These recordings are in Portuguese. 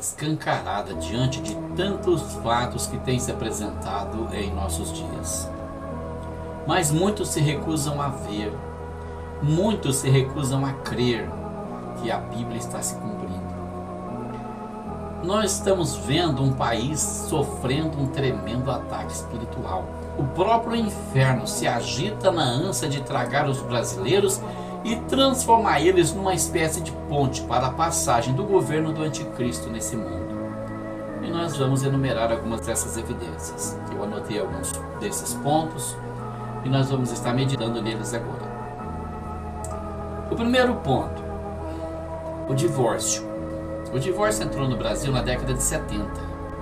verdade escancarada diante de tantos fatos que têm se apresentado em nossos dias. Mas muitos se recusam a ver, muitos se recusam a crer que a Bíblia está se cumprindo. Nós estamos vendo um país sofrendo um tremendo ataque espiritual. O próprio inferno se agita na ânsia de tragar os brasileiros e transformar eles numa espécie de ponte para a passagem do governo do anticristo nesse mundo. E nós vamos enumerar algumas dessas evidências. Eu anotei alguns desses pontos e nós vamos estar meditando neles agora. O primeiro ponto, o divórcio. O divórcio entrou no Brasil na década de 70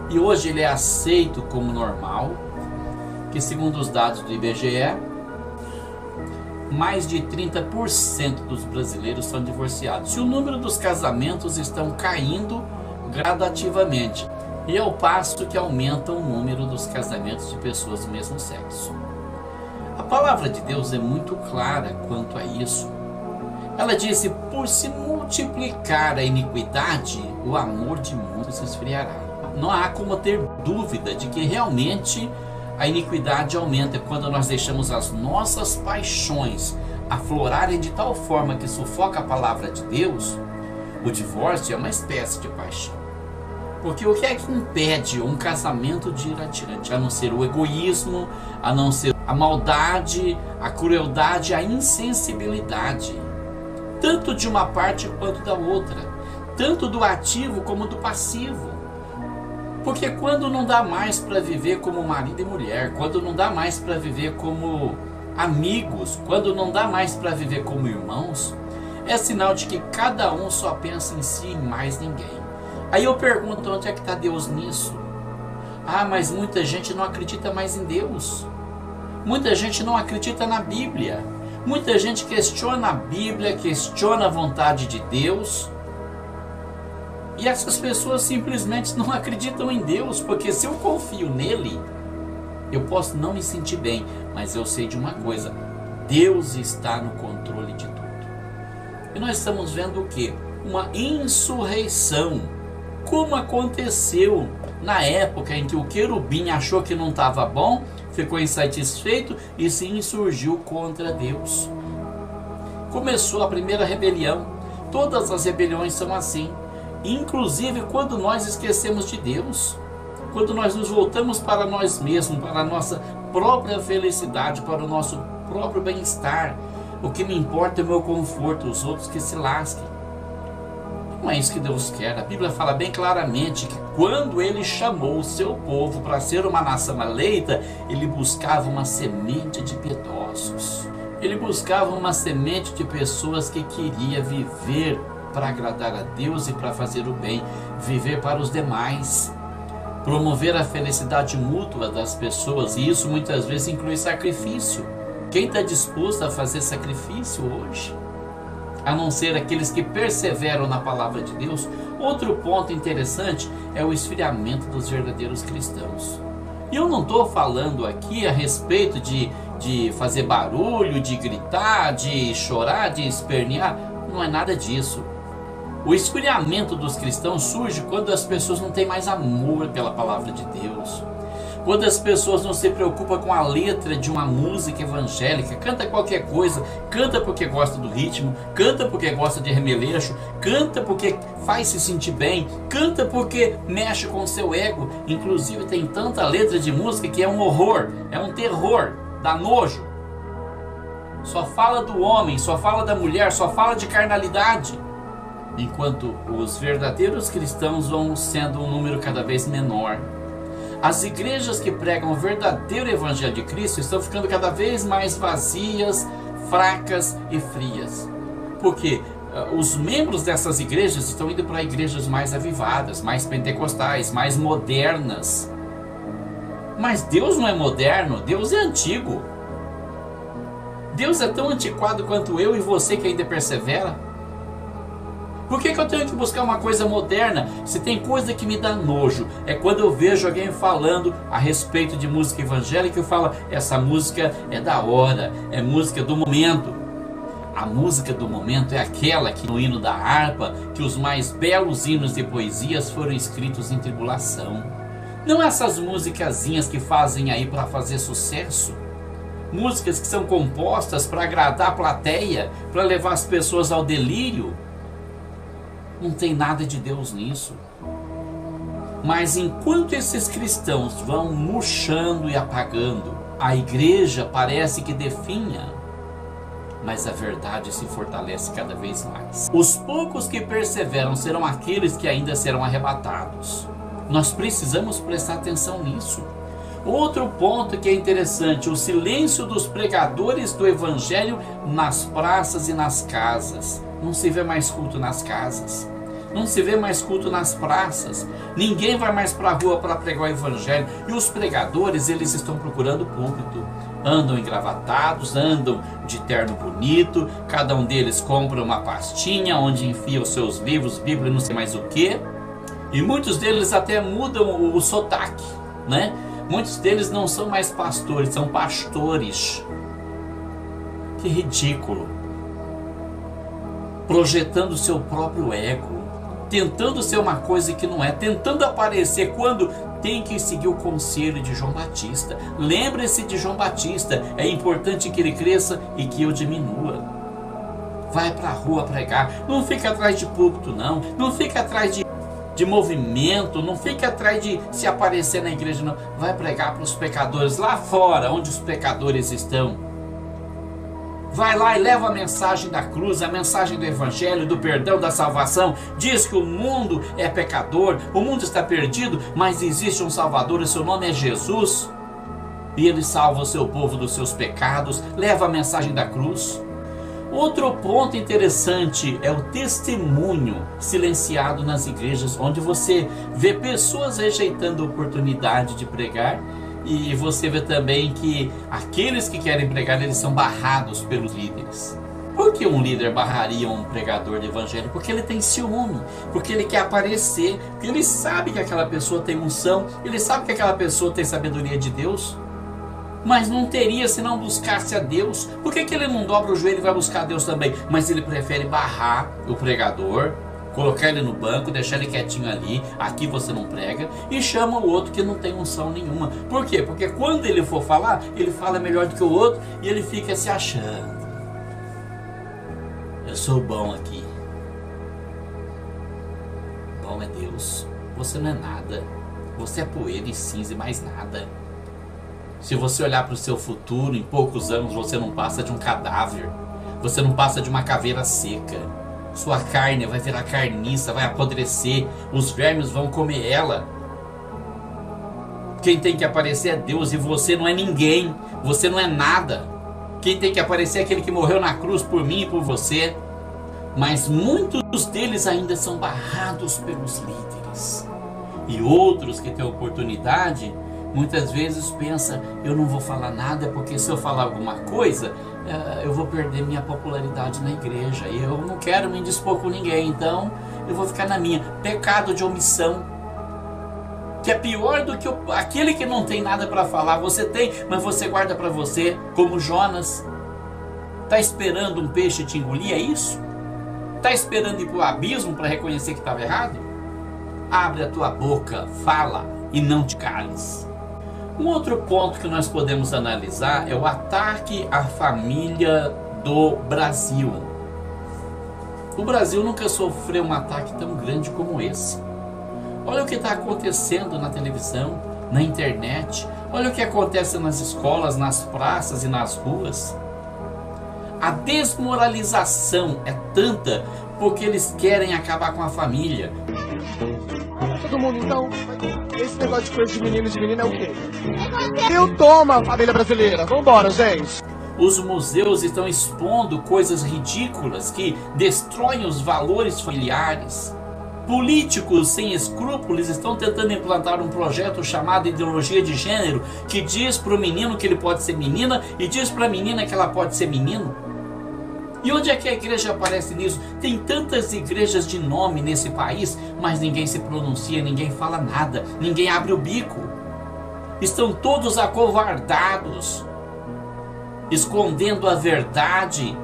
e hoje ele é aceito como normal, que segundo os dados do IBGE, mais de 30% dos brasileiros são divorciados. E o número dos casamentos estão caindo gradativamente, e ao passo que aumenta o número dos casamentos de pessoas do mesmo sexo. A palavra de Deus é muito clara quanto a isso. Ela disse: por se multiplicar a iniquidade, o amor de muitos se esfriará. Não há como ter dúvida de que realmente a iniquidade aumenta quando nós deixamos as nossas paixões aflorarem de tal forma que sufoca a palavra de Deus. O divórcio é uma espécie de paixão. Porque o que é que impede um casamento de ir adiante? A não ser o egoísmo, a não ser a maldade, a crueldade, a insensibilidade. Tanto de uma parte quanto da outra. Tanto do ativo como do passivo. Porque quando não dá mais para viver como marido e mulher, quando não dá mais para viver como amigos, quando não dá mais para viver como irmãos, é sinal de que cada um só pensa em si e mais ninguém. Aí eu pergunto, onde é que está Deus nisso? Ah, mas muita gente não acredita mais em Deus. Muita gente não acredita na Bíblia. Muita gente questiona a Bíblia, questiona a vontade de Deus. E essas pessoas simplesmente não acreditam em Deus, porque se eu confio nele, eu posso não me sentir bem, mas eu sei de uma coisa: Deus está no controle de tudo. E nós estamos vendo o quê? Uma insurreição, como aconteceu na época em que o querubim achou que não estava bom, ficou insatisfeito e se insurgiu contra Deus. Começou a primeira rebelião. Todas as rebeliões são assim. Inclusive quando nós esquecemos de Deus, quando nós nos voltamos para nós mesmos, para a nossa própria felicidade, para o nosso próprio bem-estar. O que me importa é o meu conforto, os outros que se lasquem. Não é isso que Deus quer. A Bíblia fala bem claramente que quando Ele chamou o seu povo para ser uma nação eleita, Ele buscava uma semente de piedosos. Ele buscava uma semente de pessoas que queria viver para agradar a Deus e para fazer o bem, viver para os demais, promover a felicidade mútua das pessoas, e isso muitas vezes inclui sacrifício. Quem está disposto a fazer sacrifício hoje? A não ser aqueles que perseveram na palavra de Deus. Outro ponto interessante é o esfriamento dos verdadeiros cristãos. E eu não estou falando aqui a respeito de fazer barulho, de gritar, de chorar, de espernear. Não é nada disso. O esfriamento dos cristãos surge quando as pessoas não têm mais amor pela palavra de Deus. Quando as pessoas não se preocupam com a letra de uma música evangélica, canta qualquer coisa, canta porque gosta do ritmo, canta porque gosta de remeleixo, canta porque faz se sentir bem, canta porque mexe com o seu ego. Inclusive tem tanta letra de música que é um horror, é um terror, dá nojo. Só fala do homem, só fala da mulher, só fala de carnalidade. Enquanto os verdadeiros cristãos vão sendo um número cada vez menor. As igrejas que pregam o verdadeiro evangelho de Cristo estão ficando cada vez mais vazias, fracas e frias. Porque os membros dessas igrejas estão indo para igrejas mais avivadas, mais pentecostais, mais modernas. Mas Deus não é moderno, Deus é antigo. Deus é tão antiquado quanto eu e você que ainda persevera. Por que eu tenho que buscar uma coisa moderna? Se tem coisa que me dá nojo, é quando eu vejo alguém falando a respeito de música evangélica e fala: essa música é da hora, é música do momento. A música do momento é aquela que no hino da harpa, que os mais belos hinos de poesias foram escritos em tribulação. Não essas musicazinhas que fazem aí para fazer sucesso. Músicas que são compostas para agradar a plateia, para levar as pessoas ao delírio. Não tem nada de Deus nisso. Mas enquanto esses cristãos vão murchando e apagando, a igreja parece que definha, mas a verdade se fortalece cada vez mais. Os poucos que perseveram serão aqueles que ainda serão arrebatados. Nós precisamos prestar atenção nisso. Outro ponto que é interessante, o silêncio dos pregadores do evangelho nas praças e nas casas. Não se vê mais culto nas casas. Não se vê mais culto nas praças. Ninguém vai mais para a rua para pregar o evangelho. E os pregadores, eles estão procurando púlpito. Andam engravatados, andam de terno bonito. Cada um deles compra uma pastinha onde enfia os seus livros, Bíblia, não sei mais o que. E muitos deles até mudam o sotaque, né? Muitos deles não são mais pastores, são pastores. Que ridículo. Projetando o seu próprio ego. Tentando ser uma coisa que não é. Tentando aparecer quando tem que seguir o conselho de João Batista. Lembre-se de João Batista. É importante que ele cresça e que eu diminua. Vai para a rua pregar. Não fica atrás de púlpito, não. Não fica atrás de movimento, não fica atrás de se aparecer na igreja, não. Vai pregar para os pecadores lá fora, onde os pecadores estão. Vai lá e leva a mensagem da cruz, a mensagem do evangelho, do perdão, da salvação. Diz que o mundo é pecador, o mundo está perdido, mas existe um Salvador e seu nome é Jesus. E ele salva o seu povo dos seus pecados. Leva a mensagem da cruz. Outro ponto interessante é o testemunho silenciado nas igrejas, onde você vê pessoas rejeitando a oportunidade de pregar, e você vê também que aqueles que querem pregar, eles são barrados pelos líderes. Por que um líder barraria um pregador de evangelho? Porque ele tem ciúme, porque ele quer aparecer, porque ele sabe que aquela pessoa tem unção, ele sabe que aquela pessoa tem sabedoria de Deus. Mas não teria se não buscasse a Deus. Por que ele não dobra o joelho e vai buscar a Deus também? Mas ele prefere barrar o pregador, colocar ele no banco, deixar ele quietinho ali. Aqui você não prega. E chama o outro que não tem unção nenhuma. Por quê? Porque quando ele for falar, ele fala melhor do que o outro e ele fica se achando. Eu sou bom aqui. Bom é Deus. Você não é nada. Você é poeira e cinza e mais nada. Se você olhar para o seu futuro, em poucos anos você não passa de um cadáver. Você não passa de uma caveira seca. Sua carne vai virar carniça, vai apodrecer. Os vermes vão comer ela. Quem tem que aparecer é Deus e você não é ninguém. Você não é nada. Quem tem que aparecer é aquele que morreu na cruz por mim e por você. Mas muitos deles ainda são barrados pelos líderes. E outros que têm oportunidade, muitas vezes pensa, eu não vou falar nada, porque se eu falar alguma coisa, eu vou perder minha popularidade na igreja. E eu não quero me indispor com ninguém, então eu vou ficar na minha. Pecado de omissão, que é pior do que aquele que não tem nada para falar. Você tem, mas você guarda para você, como Jonas. Está esperando um peixe te engolir, é isso? Está esperando ir para o abismo para reconhecer que estava errado? Abre a tua boca, fala e não te cales. Um outro ponto que nós podemos analisar é o ataque à família do Brasil. O Brasil nunca sofreu um ataque tão grande como esse. Olha o que está acontecendo na televisão, na internet. Olha o que acontece nas escolas, nas praças e nas ruas. A desmoralização é tanta porque eles querem acabar com a família. Todo mundo, então, esse negócio de coisa de menino e de menina é o quê? Eu tomo a família brasileira. Vambora, gente. Os museus estão expondo coisas ridículas que destroem os valores familiares. Políticos sem escrúpulos estão tentando implantar um projeto chamado ideologia de gênero, que diz para o menino que ele pode ser menina e diz para a menina que ela pode ser menino. E onde é que a igreja aparece nisso? Tem tantas igrejas de nome nesse país, mas ninguém se pronuncia, ninguém fala nada, ninguém abre o bico. Estão todos acovardados, escondendo a verdade,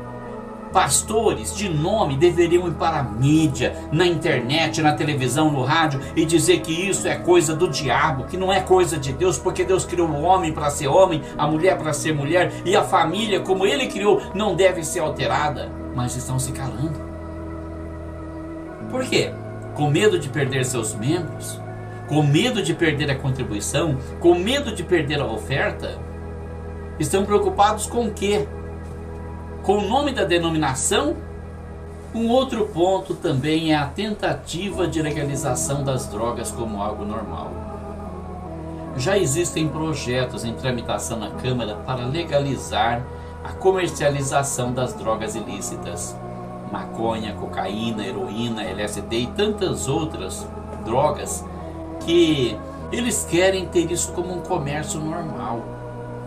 Pastores de nome deveriam ir para a mídia, na internet, na televisão, no rádio e dizer que isso é coisa do diabo, que não é coisa de Deus, porque Deus criou o homem para ser homem, a mulher para ser mulher, e a família, como Ele criou, não deve ser alterada. Mas estão se calando. Por quê? Com medo de perder seus membros? Com medo de perder a contribuição? Com medo de perder a oferta? Estão preocupados com o quê? Com o nome da denominação? Um outro ponto também é a tentativa de legalização das drogas como algo normal. Já existem projetos em tramitação na Câmara para legalizar a comercialização das drogas ilícitas. Maconha, cocaína, heroína, LSD e tantas outras drogas que eles querem ter isso como um comércio normal.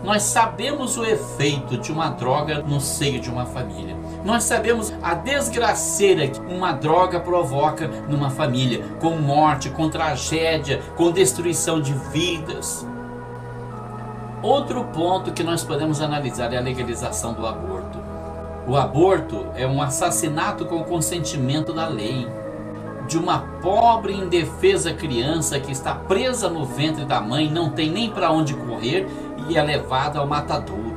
Nós sabemos o efeito de uma droga no seio de uma família. Nós sabemos a desgraceira que uma droga provoca numa família, com morte, com tragédia, com destruição de vidas. Outro ponto que nós podemos analisar é a legalização do aborto. O aborto é um assassinato com consentimento da lei, de uma pobre e indefesa criança que está presa no ventre da mãe, não tem nem para onde correr e é levada ao matadouro.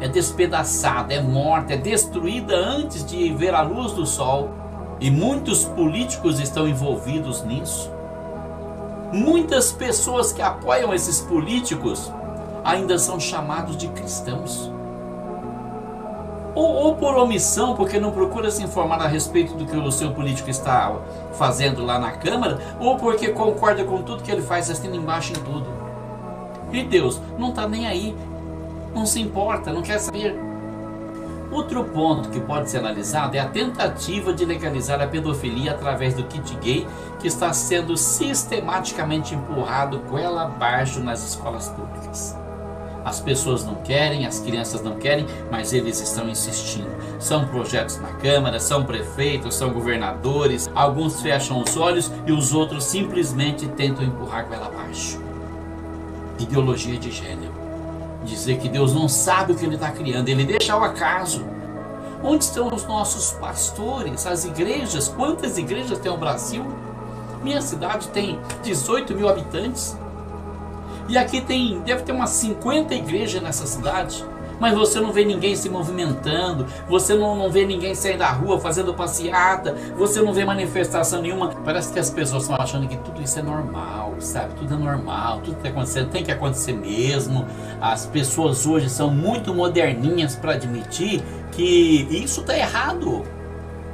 É despedaçada, é morta, é destruída antes de ver a luz do sol. E muitos políticos estão envolvidos nisso. Muitas pessoas que apoiam esses políticos ainda são chamados de cristãos. Ou por omissão, porque não procura se informar a respeito do que o seu político está fazendo lá na Câmara, ou porque concorda com tudo que ele faz, assina embaixo em tudo. E Deus não está nem aí, não se importa, não quer saber. Outro ponto que pode ser analisado é a tentativa de legalizar a pedofilia através do kit gay, que está sendo sistematicamente empurrado goela abaixo nas escolas públicas. As pessoas não querem, as crianças não querem, mas eles estão insistindo. São projetos na Câmara, são prefeitos, são governadores, alguns fecham os olhos e os outros simplesmente tentam empurrar goela abaixo. Ideologia de gênero. Dizer que Deus não sabe o que Ele está criando, Ele deixa ao acaso. Onde estão os nossos pastores, as igrejas? Quantas igrejas tem o Brasil? Minha cidade tem 18 mil habitantes. E aqui deve ter umas 50 igrejas nessa cidade. Mas você não vê ninguém se movimentando, você não vê ninguém sair da rua fazendo passeata, você não vê manifestação nenhuma. Parece que as pessoas estão achando que tudo isso é normal, sabe? Tudo é normal, tudo está acontecendo, tem que acontecer mesmo. As pessoas hoje são muito moderninhas para admitir que isso está errado.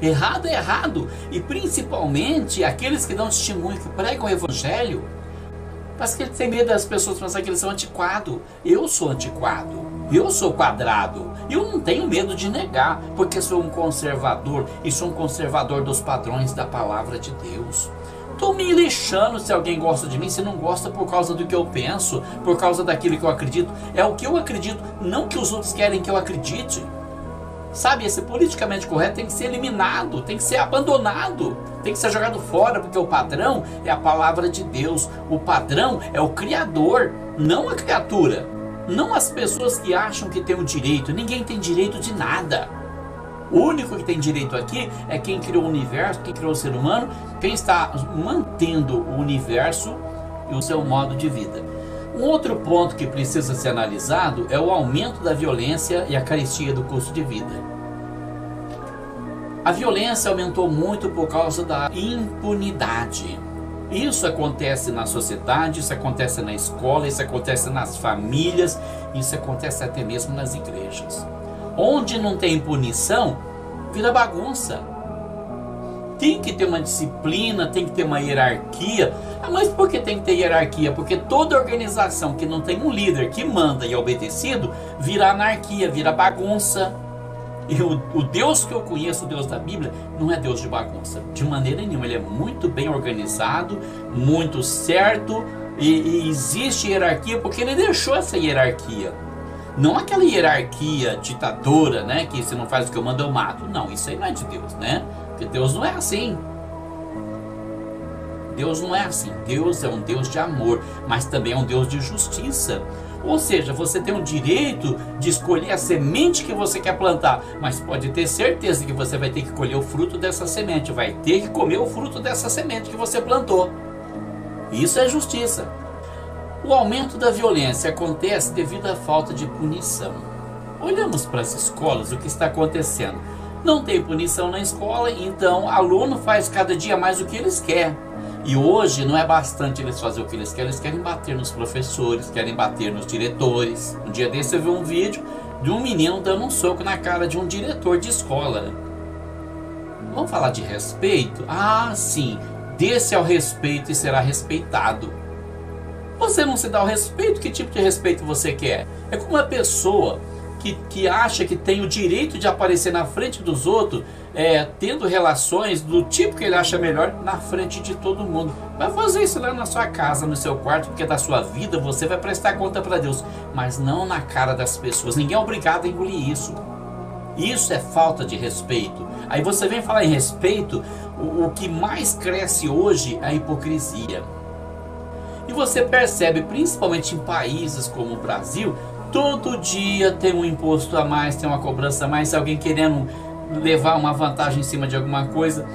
Errado é errado. E principalmente aqueles que dão testemunho, que pregam o evangelho. Parece que eles têm medo das pessoas pensarem que eles são antiquados. Eu sou antiquado. Eu sou quadrado. Eu não tenho medo de negar, porque sou um conservador e sou um conservador dos padrões da palavra de Deus. Estou me lixando se alguém gosta de mim, se não gosta por causa do que eu penso, por causa daquilo que eu acredito. É o que eu acredito, não que os outros querem que eu acredite. Sabe, esse politicamente correto tem que ser eliminado, tem que ser abandonado, tem que ser jogado fora, porque o padrão é a palavra de Deus. O padrão é o Criador, não a criatura. Não as pessoas que acham que tem o direito. Ninguém tem direito de nada. O único que tem direito aqui é quem criou o universo, quem criou o ser humano, quem está mantendo o universo e o seu modo de vida. Um outro ponto que precisa ser analisado é o aumento da violência e a carestia do custo de vida. A violência aumentou muito por causa da impunidade. Isso acontece na sociedade, isso acontece na escola, isso acontece nas famílias, isso acontece até mesmo nas igrejas. Onde não tem punição, vira bagunça. Tem que ter uma disciplina, tem que ter uma hierarquia. Mas por que tem que ter hierarquia? Porque toda organização que não tem um líder que manda e é obedecido, vira anarquia, vira bagunça. E o Deus que eu conheço, o Deus da Bíblia, não é Deus de bagunça, de maneira nenhuma. Ele é muito bem organizado, muito certo, e existe hierarquia porque Ele deixou essa hierarquia. Não aquela hierarquia ditadora, né, que se não faz o que eu mando eu mato. Não, isso aí não é de Deus, né? Porque Deus não é assim. Deus não é assim. Deus é um Deus de amor, mas também é um Deus de justiça. Ou seja, você tem o direito de escolher a semente que você quer plantar, mas pode ter certeza que você vai ter que colher o fruto dessa semente, vai ter que comer o fruto dessa semente que você plantou. Isso é justiça. O aumento da violência acontece devido à falta de punição. Olhamos para as escolas, o que está acontecendo? Não tem punição na escola, então o aluno faz cada dia mais o que eles querem. E hoje não é bastante eles fazerem o que eles querem bater nos professores, querem bater nos diretores. Um dia desse eu vi um vídeo de um menino dando um soco na cara de um diretor de escola. Vamos falar de respeito? Ah, sim, dê-se ao respeito e será respeitado. Você não se dá o respeito, que tipo de respeito você quer? É como uma pessoa que acha que tem o direito de aparecer na frente dos outros, tendo relações do tipo que ele acha melhor na frente de todo mundo. Vai fazer isso lá na sua casa, no seu quarto, porque da sua vida você vai prestar conta para Deus, mas não na cara das pessoas. Ninguém é obrigado a engolir isso. Isso é falta de respeito. Aí você vem falar em respeito, o que mais cresce hoje é a hipocrisia. E você percebe, principalmente em países como o Brasil, todo dia tem um imposto a mais, tem uma cobrança a mais, alguém querendo levar uma vantagem em cima de alguma coisa.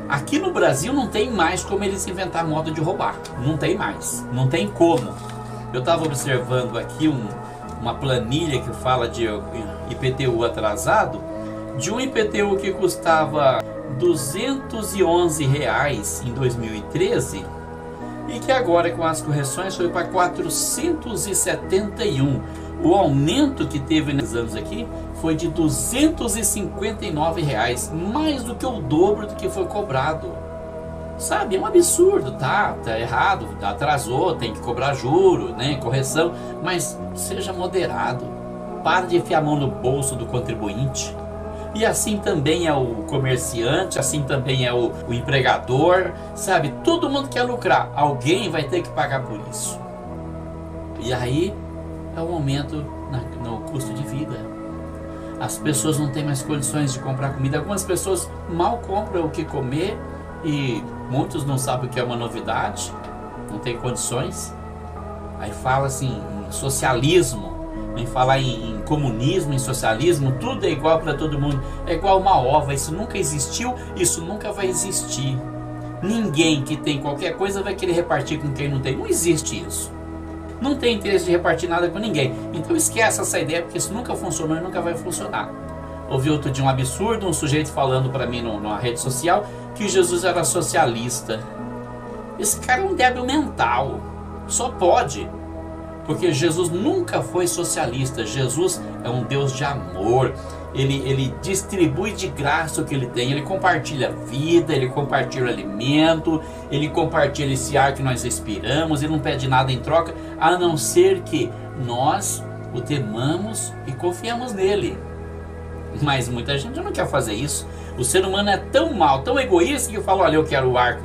Aqui no Brasil não tem mais como eles inventar modo de roubar. Não tem mais, não tem como. Eu estava observando aqui uma planilha que fala de IPTU atrasado, de um IPTU que custava R$211 em 2013 e que agora com as correções foi para 471. O aumento que teve nesses anos aqui foi de R$259, mais do que o dobro do que foi cobrado. Sabe, é um absurdo, tá errado, atrasou, tem que cobrar juro, né, correção, mas seja moderado. Para de enfiar a mão no bolso do contribuinte. E assim também é o comerciante, assim também é o empregador, sabe? Todo mundo quer lucrar, alguém vai ter que pagar por isso. E aí é um aumento no custo de vida. As pessoas não têm mais condições de comprar comida. Algumas pessoas mal compram o que comer e muitos não sabem o que é uma novidade, não tem condições. Aí fala assim em socialismo, em falar em comunismo, em socialismo, tudo é igual para todo mundo, é igual uma ova, isso nunca existiu, isso nunca vai existir. Ninguém que tem qualquer coisa vai querer repartir com quem não tem, não existe isso. Não tem interesse de repartir nada com ninguém, então esquece essa ideia, porque isso nunca funcionou e nunca vai funcionar. Ouvi outro dia um absurdo, um sujeito falando para mim numa rede social que Jesus era socialista. Esse cara é um débil mental, só pode. Porque Jesus nunca foi socialista. Jesus é um Deus de amor. Ele distribui de graça o que ele tem. Ele compartilha vida, ele compartilha alimento, ele compartilha esse ar que nós respiramos. Ele não pede nada em troca, a não ser que nós o temamos e confiamos nele. Mas muita gente não quer fazer isso. O ser humano é tão mau, tão egoísta, que fala, olha, eu quero o ar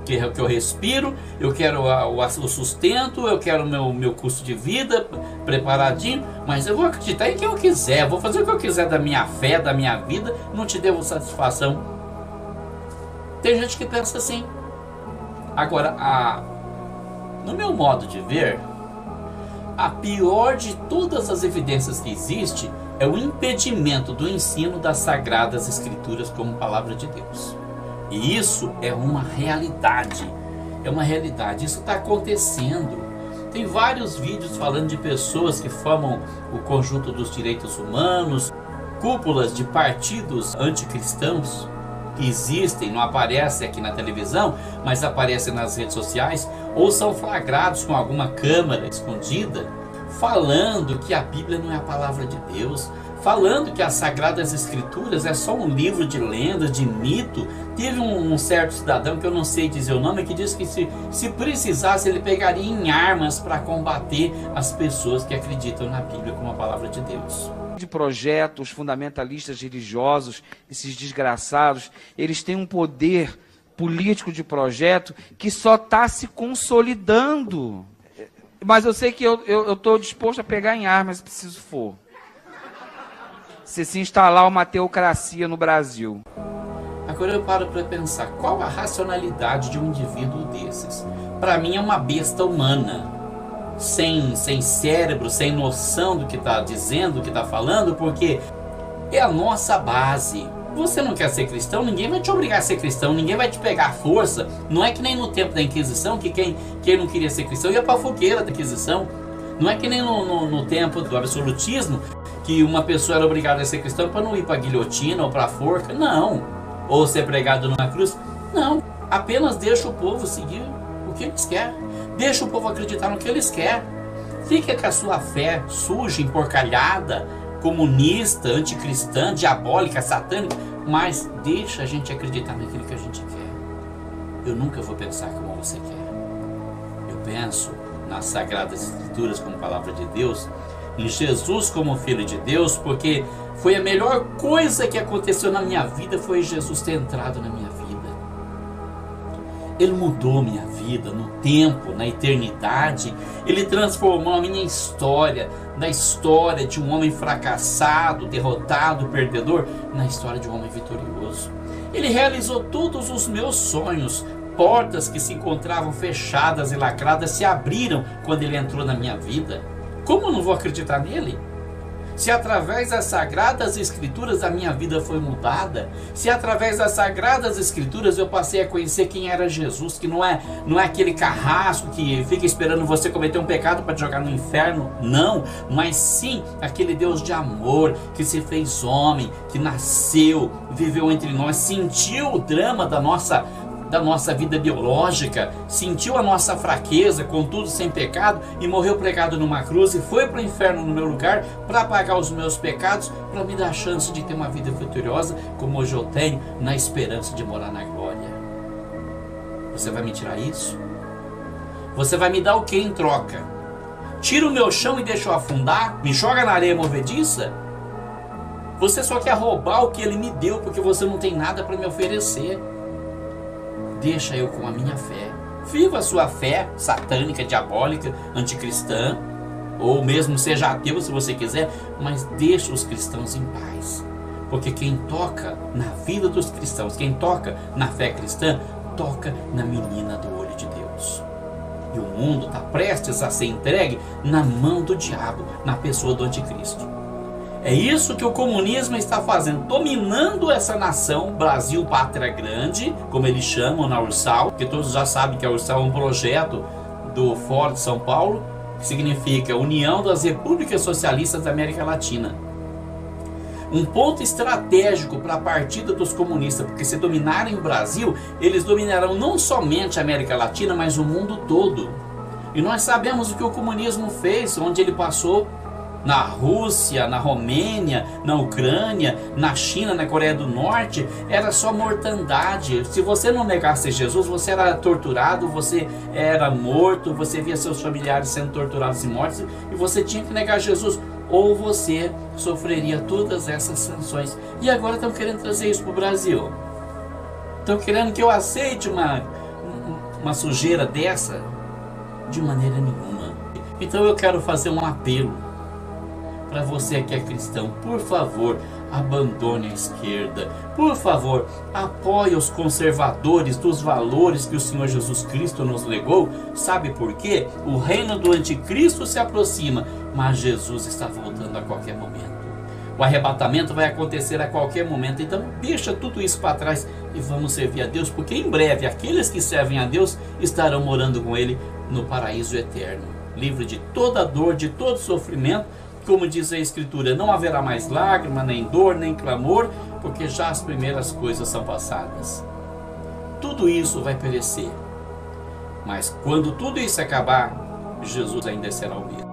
que eu respiro, eu quero o sustento, eu quero o meu custo de vida preparadinho, mas eu vou acreditar em quem eu quiser, vou fazer o que eu quiser da minha fé, da minha vida, não te devo satisfação. Tem gente que pensa assim. Agora, no meu modo de ver, a pior de todas as evidências que existe é o impedimento do ensino das Sagradas Escrituras como palavra de Deus. E isso é uma realidade. É uma realidade. Isso está acontecendo. Tem vários vídeos falando de pessoas que formam o conjunto dos direitos humanos, cúpulas de partidos anticristãos que existem, não aparecem aqui na televisão, mas aparecem nas redes sociais, ou são flagrados com alguma câmera escondida, falando que a Bíblia não é a palavra de Deus, falando que as Sagradas Escrituras é só um livro de lendas, de mito. Teve um certo cidadão, que eu não sei dizer o nome, que disse que se precisasse ele pegaria em armas para combater as pessoas que acreditam na Bíblia como a palavra de Deus. De projetos fundamentalistas religiosos, esses desgraçados, eles têm um poder político de projeto que só está se consolidando. Mas eu sei que eu estou disposto a pegar em armas se preciso for. Se instalar uma teocracia no Brasil. Agora eu paro para pensar, qual a racionalidade de um indivíduo desses? Para mim é uma besta humana, sem cérebro, sem noção do que está dizendo, do que está falando, porque é a nossa base. Você não quer ser cristão, ninguém vai te obrigar a ser cristão, ninguém vai te pegar à força. Não é que nem no tempo da Inquisição, que quem não queria ser cristão ia para a fogueira da Inquisição. Não é que nem no tempo do absolutismo, que uma pessoa era obrigada a ser cristã para não ir para a guilhotina ou para a forca. Não. Ou ser pregado numa cruz. Não. Apenas deixa o povo seguir o que eles querem. Deixa o povo acreditar no que eles querem. Fica com a sua fé suja, emporcalhada, comunista, anticristã, diabólica, satânica, mas deixa a gente acreditar naquilo que a gente quer. Eu nunca vou pensar como você quer. Eu penso nas Sagradas Escrituras como palavra de Deus, em Jesus como Filho de Deus, porque foi a melhor coisa que aconteceu na minha vida, foi Jesus ter entrado na minha vida. Ele mudou minha vida no tempo, na eternidade. Ele transformou a minha história, da história de um homem fracassado, derrotado, perdedor, na história de um homem vitorioso. Ele realizou todos os meus sonhos. Portas que se encontravam fechadas e lacradas se abriram quando ele entrou na minha vida. Como eu não vou acreditar nele? Se através das Sagradas Escrituras a minha vida foi mudada, se através das Sagradas Escrituras eu passei a conhecer quem era Jesus, que não é aquele carrasco que fica esperando você cometer um pecado para te jogar no inferno, não, mas sim aquele Deus de amor, que se fez homem, que nasceu, viveu entre nós, sentiu o drama da nossa vida biológica, sentiu a nossa fraqueza, contudo sem pecado, e morreu pregado numa cruz e foi para o inferno no meu lugar para pagar os meus pecados, para me dar a chance de ter uma vida vitoriosa como hoje eu tenho, na esperança de morar na glória. Você vai me tirar isso? Você vai me dar o que em troca? Tira o meu chão e deixa eu afundar? Me joga na areia movediça? Você só quer roubar o que ele me deu porque você não tem nada para me oferecer. Deixa eu com a minha fé. Viva a sua fé satânica, diabólica, anticristã, ou mesmo seja ateu se você quiser, mas deixa os cristãos em paz. Porque quem toca na vida dos cristãos, quem toca na fé cristã, toca na menina do olho de Deus. E o mundo está prestes a ser entregue na mão do diabo, na pessoa do anticristo. É isso que o comunismo está fazendo, dominando essa nação, Brasil, pátria grande, como eles chamam na Ursal, que todos já sabem que a Ursal é um projeto do Fórum de São Paulo, que significa União das Repúblicas Socialistas da América Latina. Um ponto estratégico para a partida dos comunistas, porque se dominarem o Brasil, eles dominarão não somente a América Latina, mas o mundo todo. E nós sabemos o que o comunismo fez, onde ele passou. Na Rússia, na Romênia, na Ucrânia, na China, na Coreia do Norte, era só mortandade. Se você não negasse Jesus, você era torturado, você era morto, você via seus familiares sendo torturados e mortos, e você tinha que negar Jesus, ou você sofreria todas essas sanções. E agora estão querendo trazer isso para o Brasil. Estão querendo que eu aceite uma sujeira dessa? De maneira nenhuma. Então eu quero fazer um apelo para você que é cristão. Por favor, abandone a esquerda. Por favor, apoie os conservadores dos valores que o Senhor Jesus Cristo nos legou. Sabe por quê? O reino do anticristo se aproxima, mas Jesus está voltando a qualquer momento. O arrebatamento vai acontecer a qualquer momento. Então deixa tudo isso para trás e vamos servir a Deus, porque em breve aqueles que servem a Deus estarão morando com Ele no paraíso eterno, livre de toda dor, de todo sofrimento. Como diz a Escritura, não haverá mais lágrima, nem dor, nem clamor, porque já as primeiras coisas são passadas. Tudo isso vai perecer. Mas quando tudo isso acabar, Jesus ainda será o mesmo.